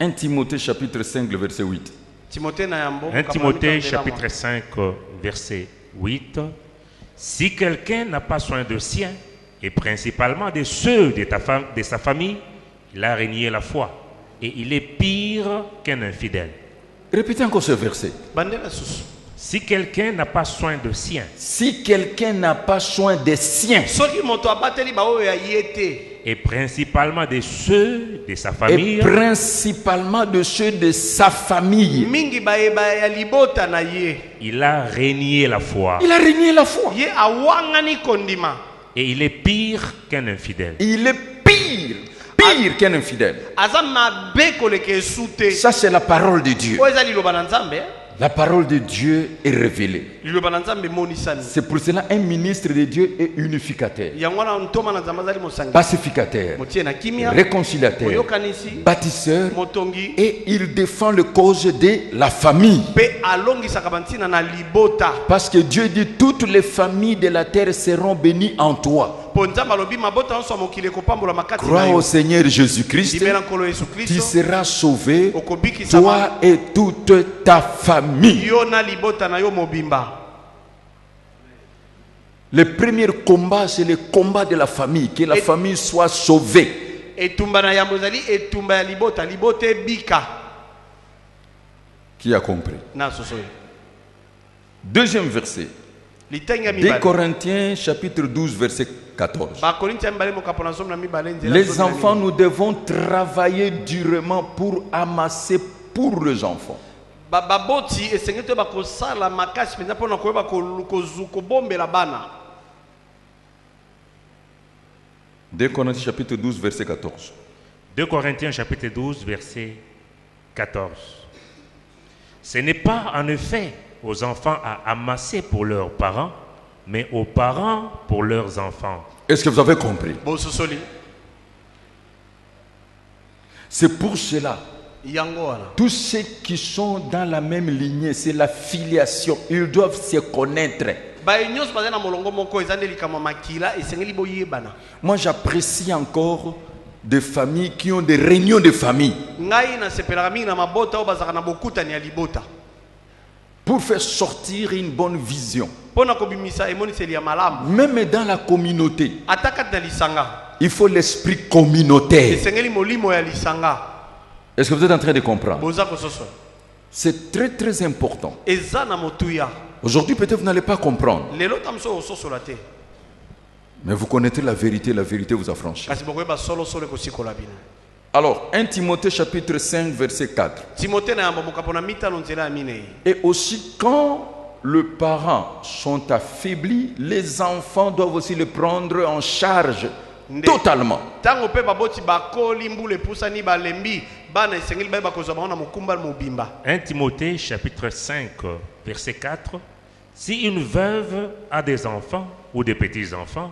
1 Timothée chapitre 5, le verset 8. 1 Timothée chapitre 5, verset 8. Si quelqu'un n'a pas soin de siens, et principalement de ceux de sa famille, il a renié la foi. Et il est pire qu'un infidèle. Répétez encore ce verset. Si quelqu'un n'a pas soin de siens. Si quelqu'un n'a pas soin des siens. Et principalement de ceux de sa famille. Et principalement de ceux de sa famille. Il a renié la foi. Il a renié la foi. Et il est pire qu'un infidèle. Il est pire qu'un infidèle. Ça, c'est la parole de Dieu. La parole de Dieu est révélée. C'est pour cela un ministre de Dieu est unificateur, pacificateur, réconciliateur, bâtisseur, et il défend le cause de la famille. Parce que Dieu dit toutes les familles de la terre seront bénies en toi. Crois au Seigneur Jésus-Christ, tu seras sauvé, toi et toute ta famille. Le premier combat, c'est le combat de la famille, que la famille soit sauvée. Qui a compris? Deuxième verset. 2 Corinthiens chapitre 12 verset 14. Les enfants, nous devons travailler durement pour amasser pour les enfants. 2 Corinthiens chapitre 12 verset 14. 2 Corinthiens chapitre 12 verset 14. Ce n'est pas en effet aux enfants à amasser pour leurs parents, mais aux parents pour leurs enfants. Est-ce que vous avez compris? C'est pour cela, tous ceux qui sont dans la même lignée, c'est la filiation, ils doivent se connaître. Moi, j'apprécie encore des familles qui ont des réunions de famille pour faire sortir une bonne vision. Même dans la communauté, il faut l'esprit communautaire. Est-ce que vous êtes en train de comprendre? C'est très très important. Aujourd'hui, peut-être vous n'allez pas comprendre. Mais vous connaissez la vérité vous affranchit. Alors, 1 Timothée chapitre 5 verset 4. Et aussi quand les parents sont affaiblis, les enfants doivent aussi le prendre en charge totalement. 1 Timothée chapitre 5 verset 4. Si une veuve a des enfants ou des petits-enfants,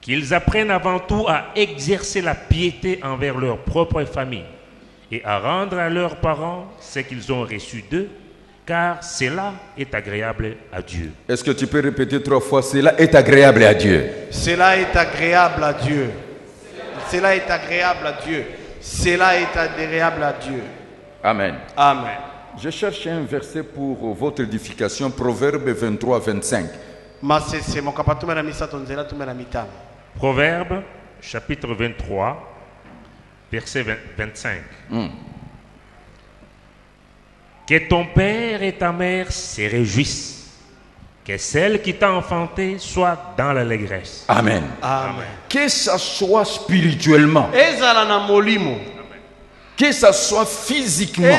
qu'ils apprennent avant tout à exercer la piété envers leur propre famille et à rendre à leurs parents ce qu'ils ont reçu d'eux, car cela est agréable à Dieu. Est-ce que tu peux répéter 3 fois? Cela est agréable à Dieu. Cela est agréable à Dieu. Cela est agréable à Dieu. Cela est agréable à Dieu. Amen. Amen. Je cherche un verset pour votre édification, Proverbe 23-25. Proverbe chapitre 23 verset 25. Que ton père et ta mère se réjouissent, que celle qui t'a enfanté soit dans l'allégresse. Amen. Amen. Que ça soit spirituellement, que ça soit physiquement,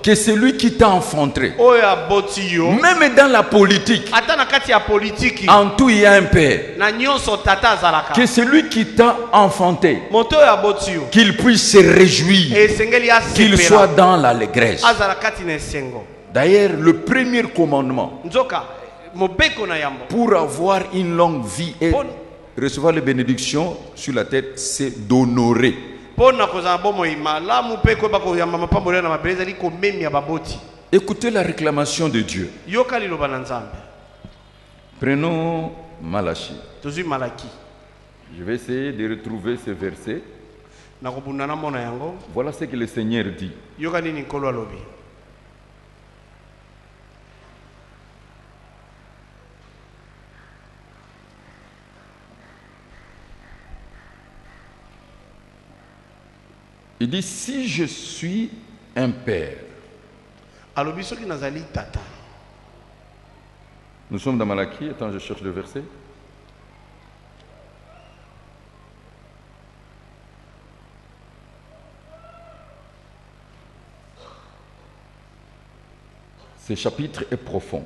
que celui qui t'a enfanté, même dans la politique, en tout il y a un père, que celui qui t'a enfanté, qu'il puisse se réjouir, qu'il soit dans l'allégresse. D'ailleurs, le premier commandement pour avoir une longue vie et recevoir les bénédictions sur la tête, c'est d'honorer. Écoutez la réclamation de Dieu. Prenons Malachie. Je vais essayer de retrouver ce verset. Voilà ce que le Seigneur dit. Il dit, si je suis un père. Nous sommes dans Malachie. Attends, je cherche le verset. Ce chapitre est profond.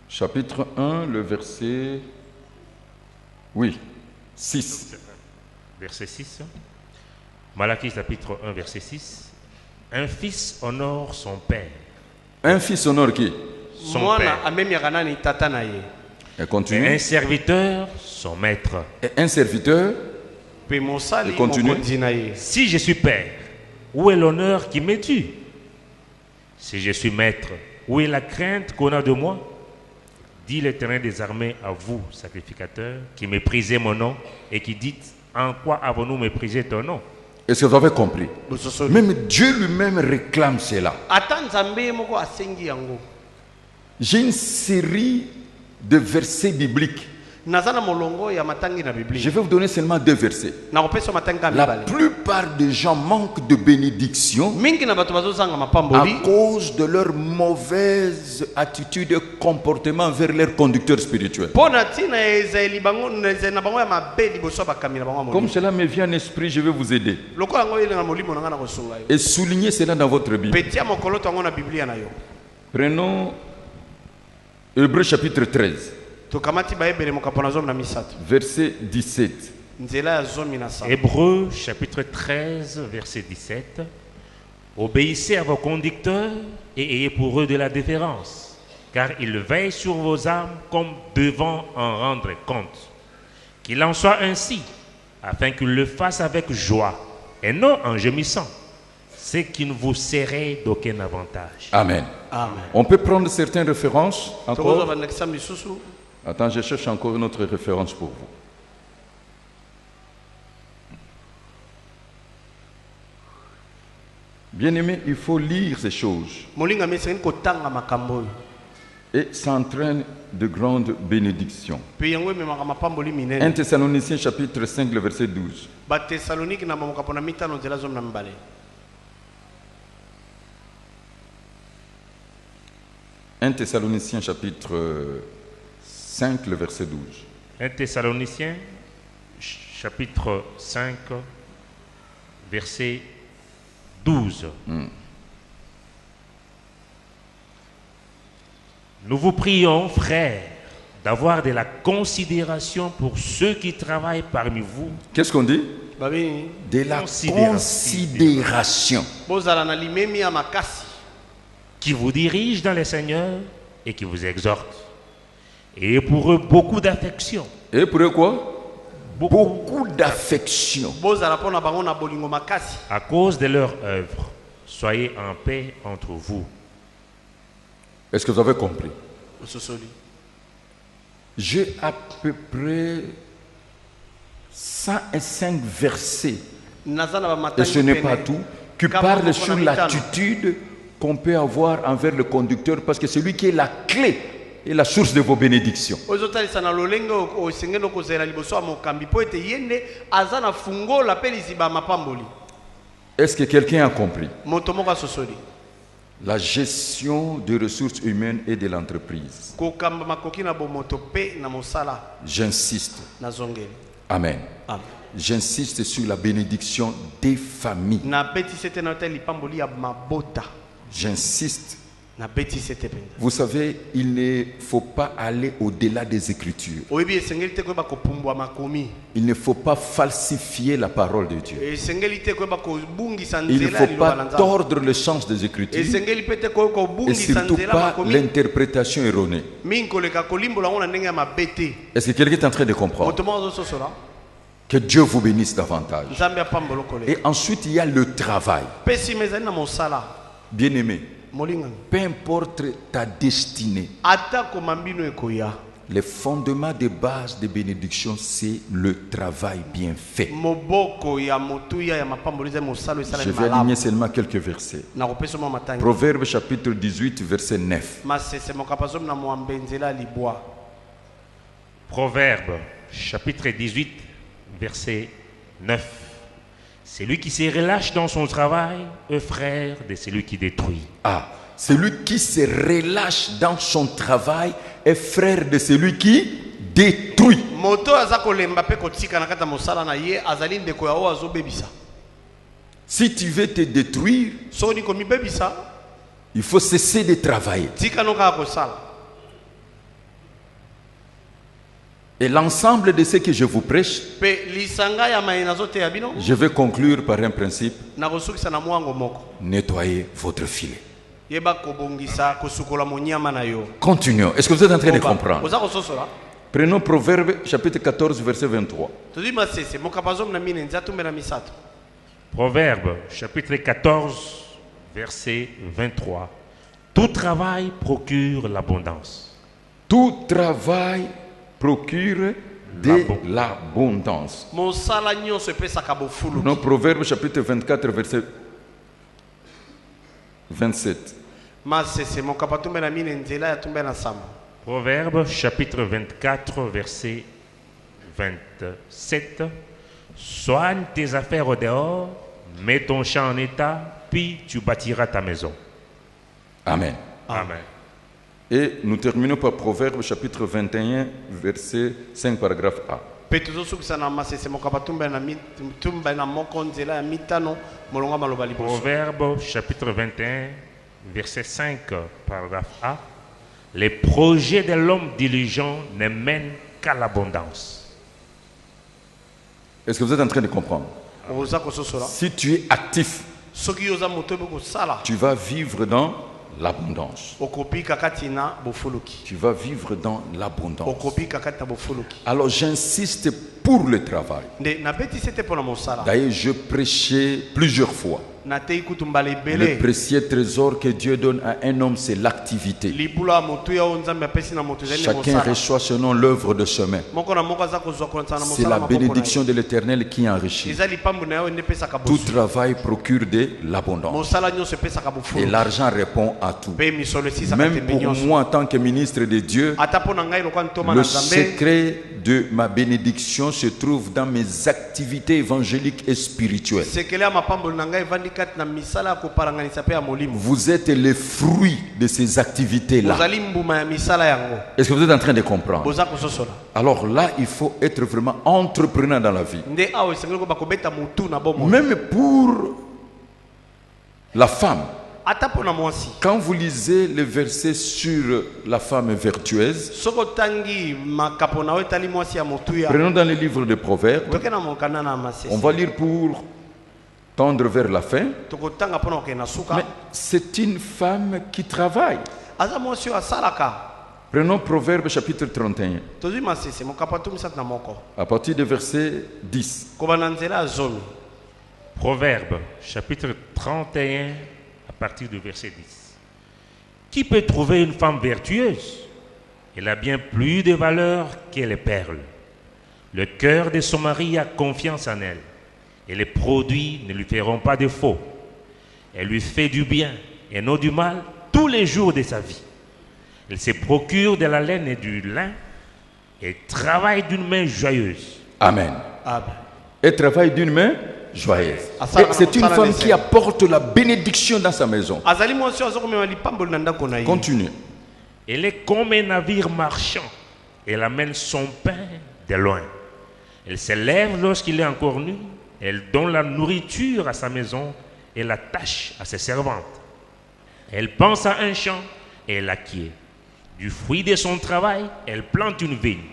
Chapitre 1, le verset... Oui, 6. Verset 6. Malachie chapitre 1, verset 6. Un fils honore son père. Un fils honore qui? Son père. Et continue. Et un serviteur son maître. Et un serviteur. Et continue. Si je suis père, où est l'honneur qui me tue? Si je suis maître, où est la crainte qu'on a de moi? Dit l'Éternel des armées à vous, sacrificateurs, qui méprisez mon nom et qui dites, en quoi avons-nous méprisé ton nom? Est-ce que vous avez compris? Même Dieu lui-même réclame cela. J'ai une série de versets bibliques. Je vais vous donner seulement 2 versets. La plupart des gens manquent de bénédiction à cause de leur mauvaise attitude et comportement vers leur conducteur spirituel. Comme cela me vient en esprit, je vais vous aider. Et soulignez cela dans votre Bible. Prenons Hébreux chapitre 13. Verset 17. Hébreux chapitre 13 verset 17. Obéissez à vos conducteurs et ayez pour eux de la déférence, car ils veillent sur vos âmes comme devant en rendre compte. Qu'il en soit ainsi, afin qu'ils le fassent avec joie et non en gémissant, ce qui ne vous serait d'aucun avantage. Amen. Amen. On peut prendre certaines références encore. Attends, je cherche encore une autre référence pour vous. Bien-aimé, il faut lire ces choses. Et ça entraîne de grandes bénédictions. 1 Thessaloniciens chapitre 5, le verset 12. 1 Thessaloniciens chapitre 5, le verset 12. 1 Thessaloniciens, chapitre 5, verset 12. Nous vous prions, frères, d'avoir de la considération pour ceux qui travaillent parmi vous. Qu'est-ce qu'on dit? De la considération. Qui vous dirigent dans le Seigneur et qui vous exhortent. Et pour eux, beaucoup d'affection. Et pour eux quoi? Beaucoup d'affection. À cause de leur œuvre, soyez en paix entre vous. Est-ce que vous avez compris? J'ai à peu près 105 versets, et ce n'est pas tout, qui parlent sur l'attitude qu'on peut avoir envers le conducteur, parce que c'est lui qui est la clé et la source de vos bénédictions. Est-ce que quelqu'un a compris? La gestion des ressources humaines et de l'entreprise. J'insiste. Amen. J'insiste sur la bénédiction des familles. J'insiste. Vous savez, il ne faut pas aller au-delà des Écritures. Il ne faut pas falsifier la parole de Dieu. Il ne faut pas tordre le sens des Écritures. Et surtout pas l'interprétation erronée. Est-ce que quelqu'un est en train de comprendre? Que Dieu vous bénisse davantage. Et ensuite, il y a le travail. Bien-aimé, peu importe ta destinée, Les fondements de base de bénédiction, c'est le travail bien fait. Je vais aligner seulement quelques versets. Proverbe chapitre 18, verset 9. Proverbe chapitre 18, verset 9. Celui qui se relâche dans son travail est frère de celui qui détruit. Ah, celui qui se relâche dans son travail est frère de celui qui détruit. Si tu veux te détruire, il faut cesser de travailler. Et l'ensemble de ce que je vous prêche, je vais conclure par un principe. Nettoyez votre filet. Continuons. Est-ce que vous êtes en train de comprendre? Prenons Proverbe chapitre 14, verset 23. Proverbe chapitre 14, verset 23. Tout travail procure l'abondance. Tout travail procure de l'abondance. Prenons Proverbe chapitre 24, verset 27. Proverbe chapitre 24, verset 27. Soigne tes affaires au dehors, mets ton champ en état, puis tu bâtiras ta maison. Amen. Amen. Et nous terminons par Proverbe chapitre 21, verset 5, paragraphe A. Proverbe chapitre 21, verset 5, paragraphe A. Les projets de l'homme diligent ne mènent qu'à l'abondance. Est-ce que vous êtes en train de comprendre? Si tu es actif, tu vas vivre dans l'abondance. Tu vas vivre dans l'abondance. Alors j'insiste pour le travail. D'ailleurs, je prêchais plusieurs fois. Le précieux trésor que Dieu donne à un homme, c'est l'activité. Chacun reçoit selon l'œuvre de ses mains. C'est la bénédiction de l'Éternel qui enrichit. Tout travail procure de l'abondance. Et l'argent répond à tout. Même pour moi, en tant que ministre de Dieu, le secret de ma bénédiction se trouve dans mes activités évangéliques et spirituelles. Vous êtes les fruits de ces activités-là. Est-ce que vous êtes en train de comprendre? Alors là, il faut être vraiment entrepreneur dans la vie. Même pour la femme. Quand vous lisez les versets sur la femme vertueuse, prenons dans les livres de Proverbes, on va lire pour tendre vers la fin, mais c'est une femme qui travaille. Prenons Proverbe chapitre 31, à partir du verset 10. Proverbe chapitre 31, à partir du verset 10. Qui peut trouver une femme vertueuse? Elle a bien plus de valeur que les perles. Le cœur de son mari a confiance en elle, et les produits ne lui feront pas défaut. Elle lui fait du bien et non du mal tous les jours de sa vie. Elle se procure de la laine et du lin et travaille d'une main joyeuse. Amen. Elle travaille d'une main joyeuse. C'est une femme qui apporte la bénédiction dans sa maison. Continue. Elle est comme un navire marchand. Elle amène son pain de loin. Elle se lève lorsqu'il est encore nu. Elle donne la nourriture à sa maison et la tâche à ses servantes. Elle pense à un champ et elle l'acquiert. Du fruit de son travail, elle plante une vigne.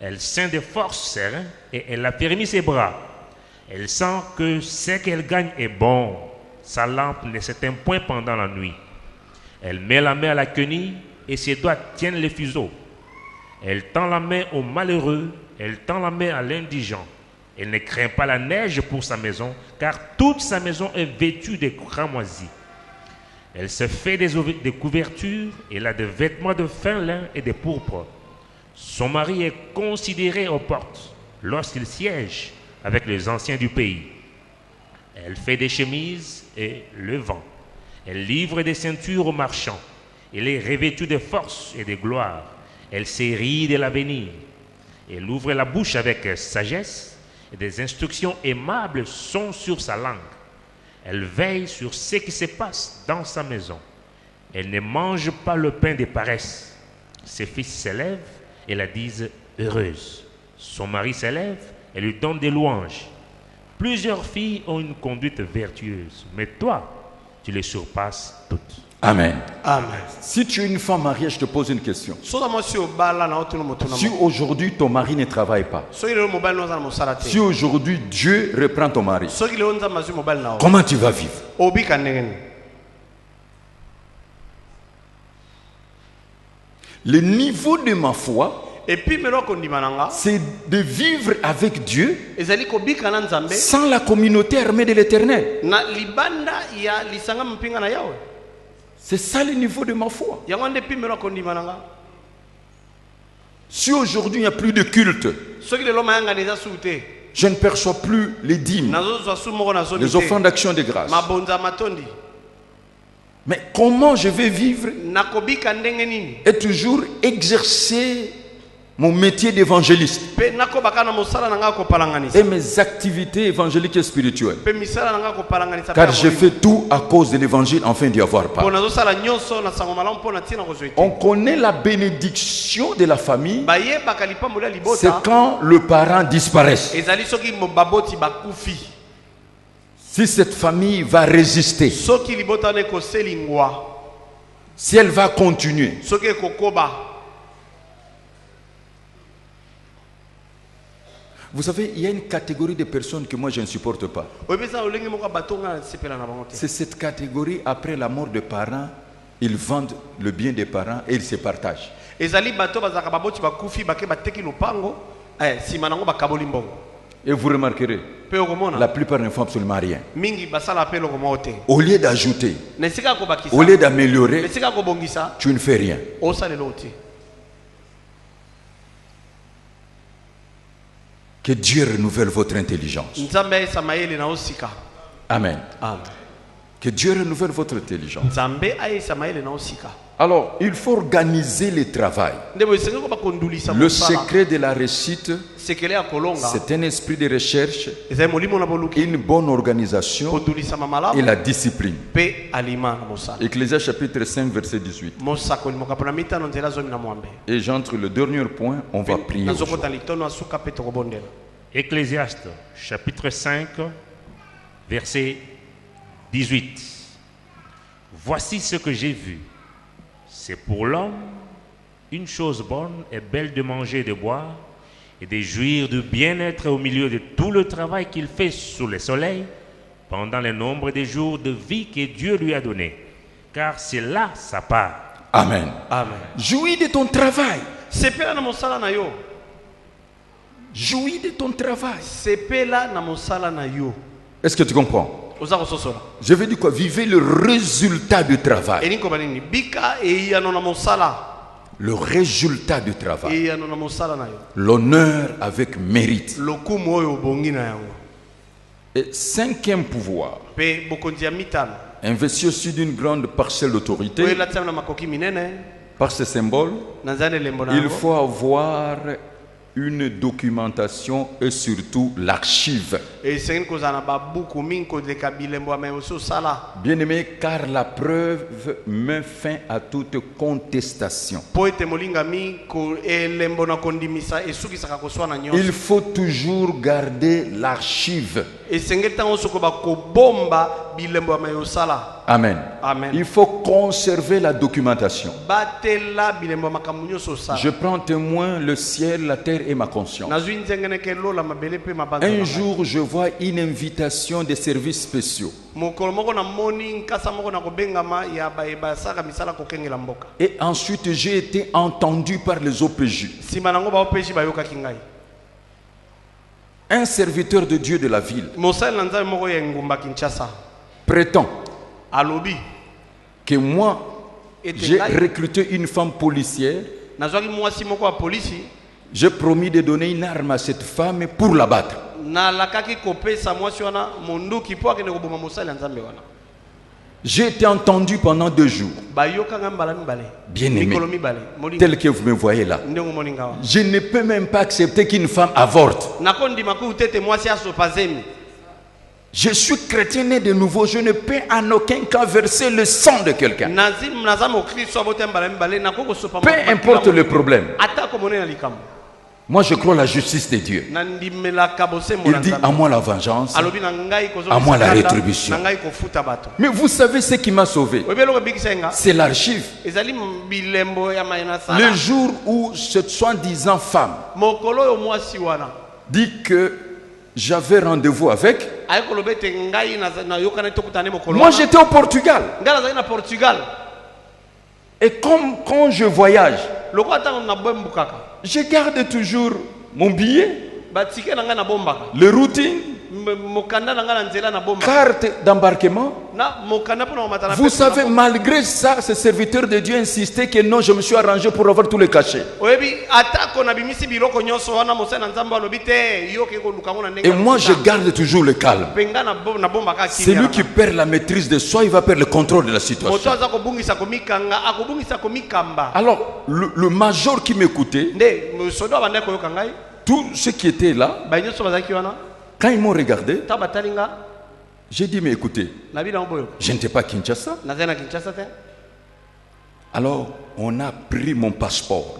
Elle ceint de force ses reins et elle affermit ses bras. Elle sent que ce qu'elle gagne est bon. Sa lampe ne s'éteint point pendant la nuit. Elle met la main à la quenille et ses doigts tiennent les fuseaux. Elle tend la main aux malheureux, elle tend la main à l'indigent. Elle ne craint pas la neige pour sa maison, car toute sa maison est vêtue de cramoisis. Elle se fait des couvertures, elle a des vêtements de fin lin et de pourpre. Son mari est considéré aux portes lorsqu'il siège avec les anciens du pays. Elle fait des chemises et le vend. Elle livre des ceintures aux marchands. Elle est revêtue de force et de gloire. Elle se rit de l'avenir. Elle ouvre la bouche avec sagesse et des instructions aimables sont sur sa langue. Elle veille sur ce qui se passe dans sa maison. Elle ne mange pas le pain des paresses. Ses fils s'élèvent et la disent heureuse. Son mari s'élève et lui donne des louanges. Plusieurs filles ont une conduite vertueuse, mais toi, tu les surpasses toutes. Amen. Amen. Si tu es une femme mariée, je te pose une question. Si aujourd'hui ton mari ne travaille pas, si aujourd'hui Dieu reprend ton mari, comment tu vas vivre? Le niveau de ma foi, c'est de vivre avec Dieu sans la communauté armée de l'Éternel. C'est ça le niveau de ma foi. Si aujourd'hui il n'y a plus de culte, je ne perçois plus les dîmes, les offrandes d'action de grâce. Mais comment je vais vivre et toujours exercer mon métier d'évangéliste et mes activités évangéliques et spirituelles, car je fais tout à cause de l'évangile afin d'y avoir part. On connaît la bénédiction de la famille, c'est quand le parent disparaît. Si cette famille va résister, si elle va continuer, vous savez, il y a une catégorie de personnes que moi je ne supporte pas. C'est cette catégorie, après la mort des parents, ils vendent le bien des parents et ils se partagent. Et vous remarquerez, la plupart ne font absolument rien. Au lieu d'ajouter, au lieu d'améliorer, tu ne fais rien. Que Dieu renouvelle votre intelligence. Amen. Que Dieu renouvelle votre intelligence. Alors, il faut organiser le travail. Le secret de la réussite, c'est un esprit de recherche, une bonne organisation et la discipline. Ecclésiaste chapitre 5, verset 18. Et j'entre le dernier point, on va prier. Ecclésiaste chapitre 5, verset 18. Voici ce que j'ai vu. C'est pour l'homme une chose bonne et belle de manger et de boire et de jouir du bien-être au milieu de tout le travail qu'il fait sous le soleil pendant le nombre des jours de vie que Dieu lui a donné. Car c'est là sa part. Amen. Amen. Jouis de ton travail. Jouis de ton travail. Est-ce que tu comprends? Je veux dire quoi? Vivez le résultat du travail. Le résultat du travail. L'honneur avec mérite. Et cinquième pouvoir. Investi aussi d'une grande parcelle d'autorité. Par ce symbole, il faut avoir une documentation et surtout l'archive. Bien-aimé, car la preuve met fin à toute contestation. Il faut toujours garder l'archive. Amen. Amen. Il faut conserver la documentation. Je prends témoin le ciel, la terre et ma conscience. Un jour, je vois une invitation des services spéciaux. Et ensuite, j'ai été entendu par les OPJ. Un serviteur de Dieu de la ville prétend que moi, j'ai recruté une femme policière J'ai promis de donner une arme à cette femme pour la battre. J'ai été entendu pendant 2 jours. Bien aimé, tel que vous me voyez là. Je ne peux même pas accepter qu'une femme avorte. Je suis chrétien né de nouveau. Je ne peux en aucun cas verser le sang de quelqu'un. Peu importe le problème. Moi je crois la justice de Dieu. Il dit à moi la vengeance, à moi la rétribution. Mais vous savez ce qui m'a sauvé? C'est l'archive. Le jour où cette soi-disant femme dit que j'avais rendez-vous avec, moi j'étais au Portugal. Et comme quand je voyage, je garde toujours mon billet, le routing, carte d'embarquement. Vous savez, malgré ça, ce serviteur de Dieu insistait que non, je me suis arrangé pour avoir tous les cachets. Et moi, je garde toujours le calme. Celui qui perd la maîtrise de soi, il va perdre le contrôle de la situation. Alors, le major qui m'écoutait, tous ceux qui étaient là, quand ils m'ont regardé, j'ai dit, mais écoutez, je n'étais pas à Kinshasa. Alors, on a pris mon passeport.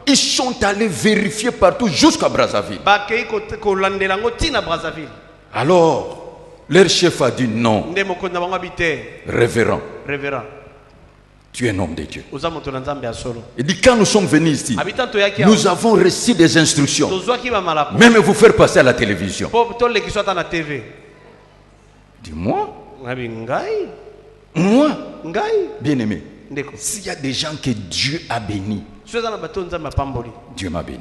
Ils sont allés vérifier partout jusqu'à Brazzaville. Alors, leur chef a dit non. Révérend. Tu es un homme de Dieu. Il dit, quand nous sommes venus ici, nous avons reçu des instructions. Même vous faire passer à la télévision. Dis-moi. Moi, bien aimé, s'il y a des gens que Dieu a bénis, Dieu m'a béni.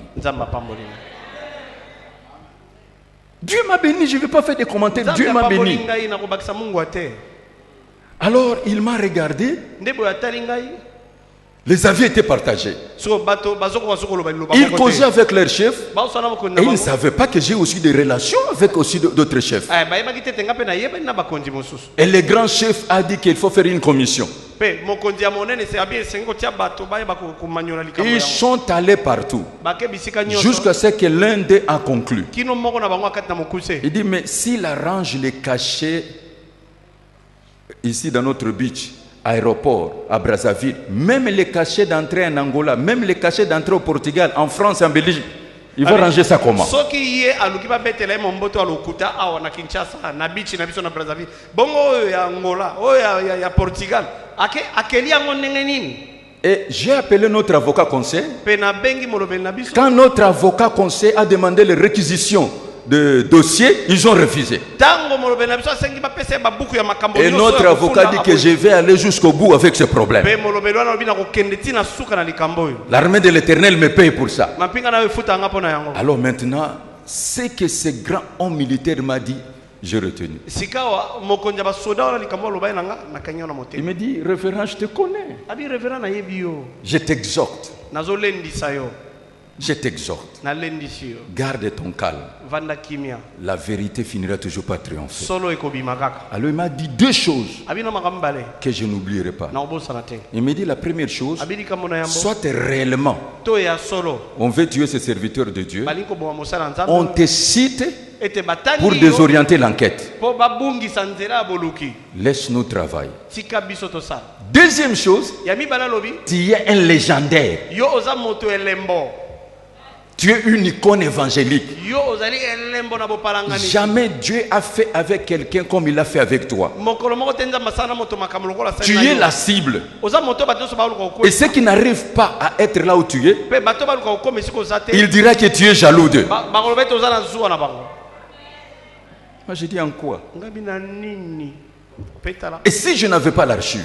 Dieu m'a béni, je ne vais pas faire des commentaires. Dieu m'a béni. Alors il m'a regardé. Les avis étaient partagés. Ils causaient avec leur chef et ils ne savaient pas que j'ai aussi des relations avec aussi d'autres chefs. Et le grand chef a dit qu'il faut faire une commission. Ils sont allés partout jusqu'à ce que l'un d'eux a conclu. Il dit, mais s'il arrange les cachets ici dans notre beach, aéroport, à Brazzaville, même les cachets d'entrée en Angola, même les cachets d'entrée au Portugal, en France, en Belgique, il va ranger ça comment? Et j'ai appelé notre avocat conseil. Quand notre avocat conseil a demandé les réquisitions de dossiers, ils ont refusé. Et notre avocat dit que je vais aller jusqu'au bout avec ce problème. L'armée de l'Éternel me paye pour ça. Alors maintenant, ce que ce grand homme militaire m'a dit, j'ai retenu. Il me dit, révérend, je te connais. Je t'exhorte. Je t'exhorte. Garde ton calme. La vérité finira toujours par triompher. Alors il m'a dit 2 choses que je n'oublierai pas. Il me dit la première chose, soit réellement on veut tuer ce serviteur de Dieu, on te cite pour désorienter l'enquête. Laisse-nous travailler. Deuxième chose, tu es un légendaire. Tu es une icône évangélique. Jamais Dieu a fait avec quelqu'un comme il a fait avec toi. Tu es la cible. Et ceux qui n'arrivent pas à être là où tu es, il dira que tu es jaloux d'eux. Moi je dis en quoi? Et si je n'avais pas l'archive?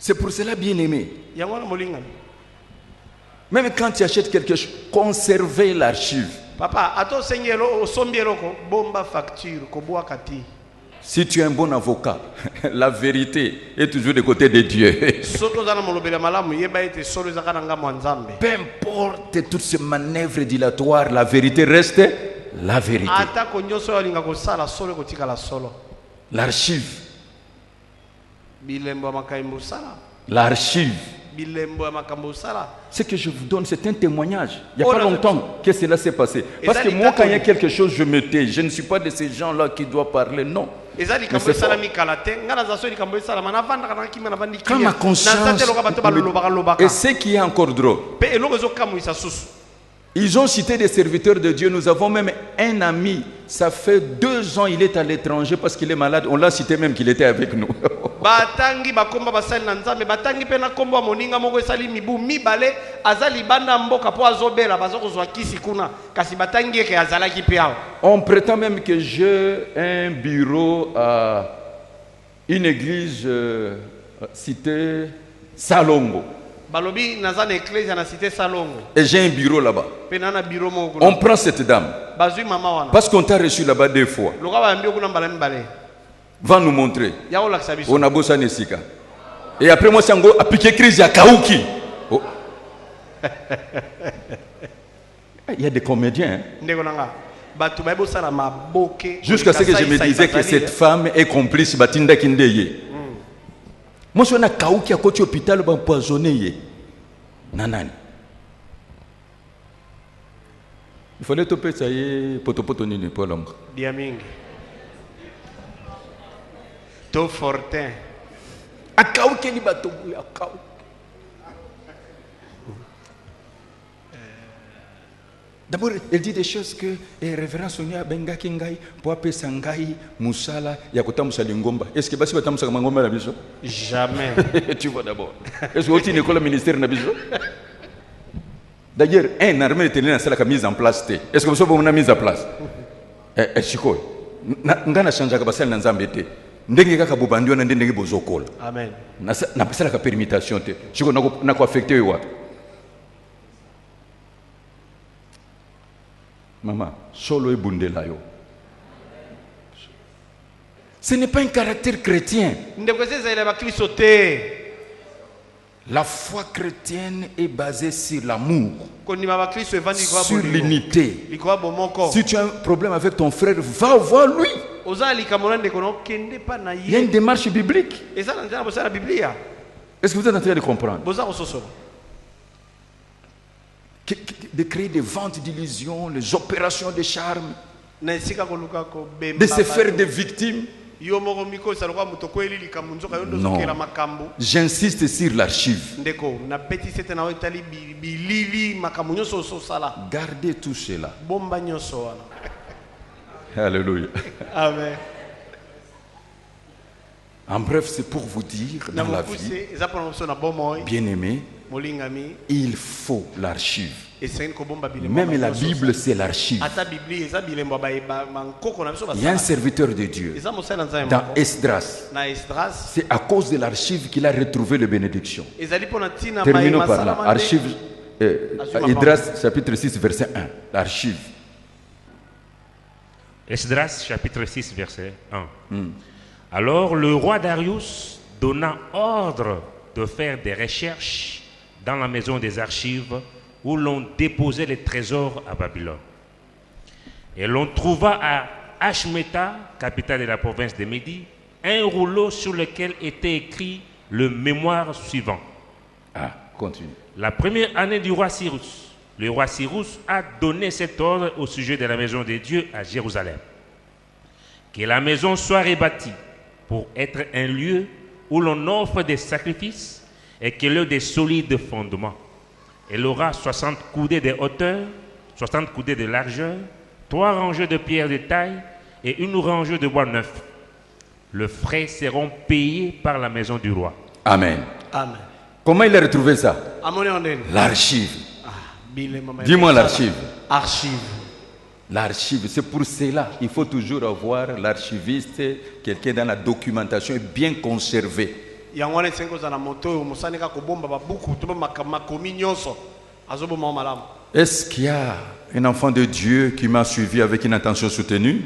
C'est pour cela, bien aimé, même quand tu achètes quelque chose, conservez l'archive. Si tu es un bon avocat, la vérité est toujours du côté de Dieu. Peu importe toutes ces manœuvres dilatoires, la vérité reste la vérité. L'archive. L'archive. Ce que je vous donne, c'est un témoignage. Il n'y a pas longtemps que cela s'est passé. Parce que moi, quand il y a quelque chose, je me tais. Je ne suis pas de ces gens-là qui doivent parler. Non. Quand ma conscience... Et ce qui est encore drôle, ils ont cité des serviteurs de Dieu. Nous avons même un ami. Ça fait 2 ans il est à l'étranger parce qu'il est malade. On l'a cité même qu'il était avec nous. On prétend même que j'ai un bureau à une église citée Salongo. Et j'ai un bureau là-bas. On prend cette dame parce qu'on t'a reçu là-bas 2 fois. Va nous montrer. On a bossé Nesika. Et après moi, c'est a piqué crise à Kauki. Oh. Il y a des comédiens. Jusqu'à ce que je me disais que cette femme est complice Batinda Kindeye. Moi, je suis à Kauki à côté hôpital empoisonné. Nanani. Il fallait topper ça y est poto nini pour l'homme. Diaming. To fortin. A Kauki ni bato a Kauki. D'abord, elle dit des choses que révérend Sonia Benga Kingai, Poape Sangai, Moussala, Yakota Moussalingomba. Est-ce que Bassi Batam Sagamangomba la biso? Jamais. Tu vois d'abord. Est-ce que tu école ministère na biso? D'ailleurs, un armée de tenue la mise en place. Est-ce que vous savez comment mise en place? Chiko. Ngana chanja ka basal na nzambete. Ndenge kaka bobandio na ndenge bozokola. Amen. Na basala ka permutation te. Chiko na ko affecter wapi? Maman, solo et bundelayo. Ce n'est pas un caractère chrétien. La foi chrétienne est basée sur l'amour, sur l'unité. Si tu as un problème avec ton frère, va voir lui. Il y a une démarche biblique. Est-ce que vous êtes en train de comprendre? De créer des ventes d'illusions, les opérations de charme, de se faire des victimes. Non, j'insiste sur l'archive. Gardez tout cela. Alléluia. Amen. En bref, c'est pour vous dire, dans la vie, bien aimé, il faut l'archive. Même la Bible, c'est l'archive. Il y a un serviteur de Dieu dans Esdras. C'est à cause de l'archive qu'il a retrouvé les bénédictions. Terminons par là. Archive, Esdras, chapitre 6, verset 1. L'archive. Esdras, chapitre 6, verset 1. Alors le roi Darius donna ordre de faire des recherches dans la maison des archives où l'on déposait les trésors à Babylone. Et l'on trouva à Ashmeta, capitale de la province de Médie, un rouleau sur lequel était écrit le mémoire suivant. Ah, continue. La première année du roi Cyrus, le roi Cyrus a donné cet ordre au sujet de la maison de Dieu à Jérusalem. Que la maison soit rebâtie pour être un lieu où l'on offre des sacrifices et qu'elle ait des solides fondements. Elle aura 60 coudées de hauteur, 60 coudées de largeur, 3 rangées de pierres de taille et 1 rangée de bois neuf. Les frais seront payés par la maison du roi. Amen. Amen. Comment il a retrouvé ça? L'archive. Dis-moi l'archive. Archive. L'archive, c'est pour cela il faut toujours avoir l'archiviste, quelqu'un dans la documentation bien conservé. Est-ce qu'il y a un enfant de Dieu qui m'a suivi avec une attention soutenue?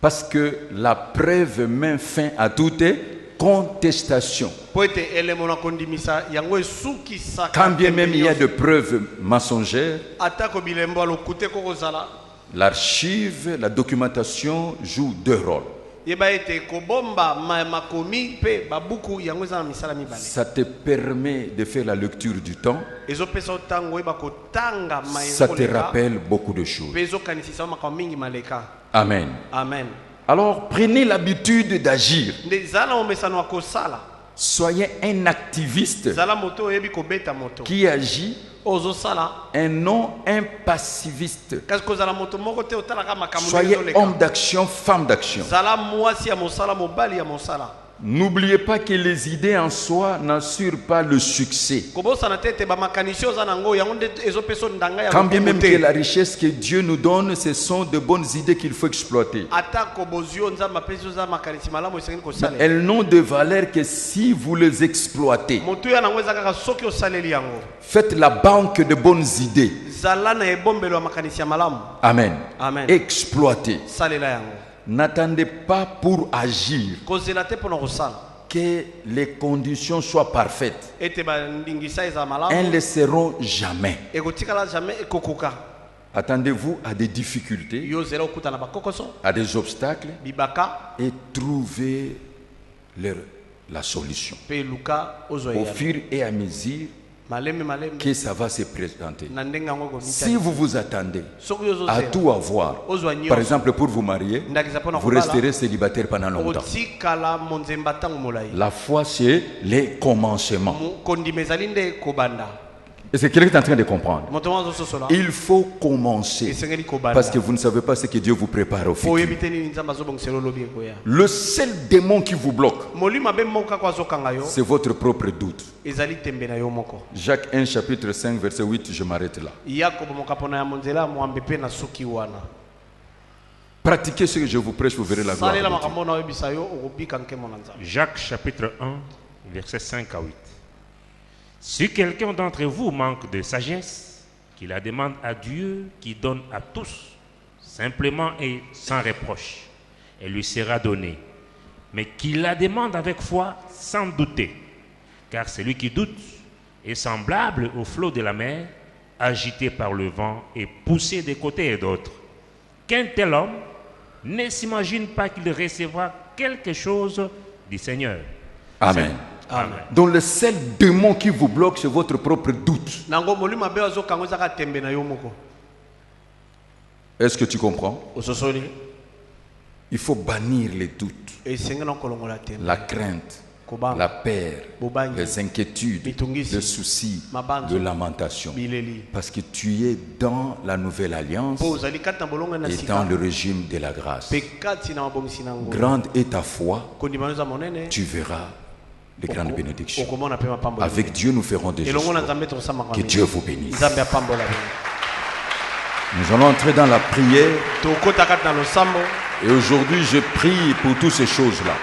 Parce que la preuve met fin à toute contestation. Quand bien même il y a de preuves mensongères, l'archive, la documentation joue deux rôles. Ça te permet de faire la lecture du temps. Ça te rappelle beaucoup de choses. Amen. Amen. Alors prenez l'habitude d'agir. Soyez un activiste qui agit et non un passiviste. Soyez homme d'action, femme d'action. N'oubliez pas que les idées en soi n'assurent pas le succès. Quand bien même que la richesse que Dieu nous donne, ce sont de bonnes idées qu'il faut exploiter. Mais elles n'ont de valeur que si vous les exploitez. Faites la banque de bonnes idées. Amen. Amen. Exploitez. N'attendez pas pour agir que les conditions soient parfaites. Elles ne le seront jamais. Attendez-vous à des difficultés, à des obstacles et trouvez la solution. Au fur et à mesure que ça va se présenter. Si vous vous attendez à tout avoir, par exemple pour vous marier, vous resterez célibataire pendant longtemps. La foi, c'est les commencements. Et c'est quelqu'un qui est en train de comprendre. Il faut commencer parce que vous ne savez pas ce que Dieu vous prépare au futur. Le seul démon qui vous bloque, c'est votre propre doute. Jacques 1 chapitre 5 verset 8, je m'arrête là. Pratiquez ce que je vous prêche, vous verrez la gloire de Dieu. Jacques chapitre 1 verset 5 à 8. Si quelqu'un d'entre vous manque de sagesse, qu'il la demande à Dieu qui donne à tous, simplement et sans reproche, elle lui sera donnée. Mais qu'il la demande avec foi, sans douter. Car celui qui doute est semblable au flot de la mer, agité par le vent et poussé de côté et d'autre. Qu'un tel homme ne s'imagine pas qu'il recevra quelque chose du Seigneur. Amen. Amen. Donc le seul démon qui vous bloque, c'est votre propre doute. Est-ce que tu comprends? Il faut bannir les doutes, la crainte, la peur, les inquiétudes, les soucis, les lamentations. Parce que tu es dans la nouvelle alliance et dans le régime de la grâce. Grande est ta foi, tu verras de grandes bénédictions. Avec Dieu, nous ferons des choses. Que Dieu vous bénisse. Nous allons entrer dans la prière. Et aujourd'hui, je prie pour toutes ces choses-là.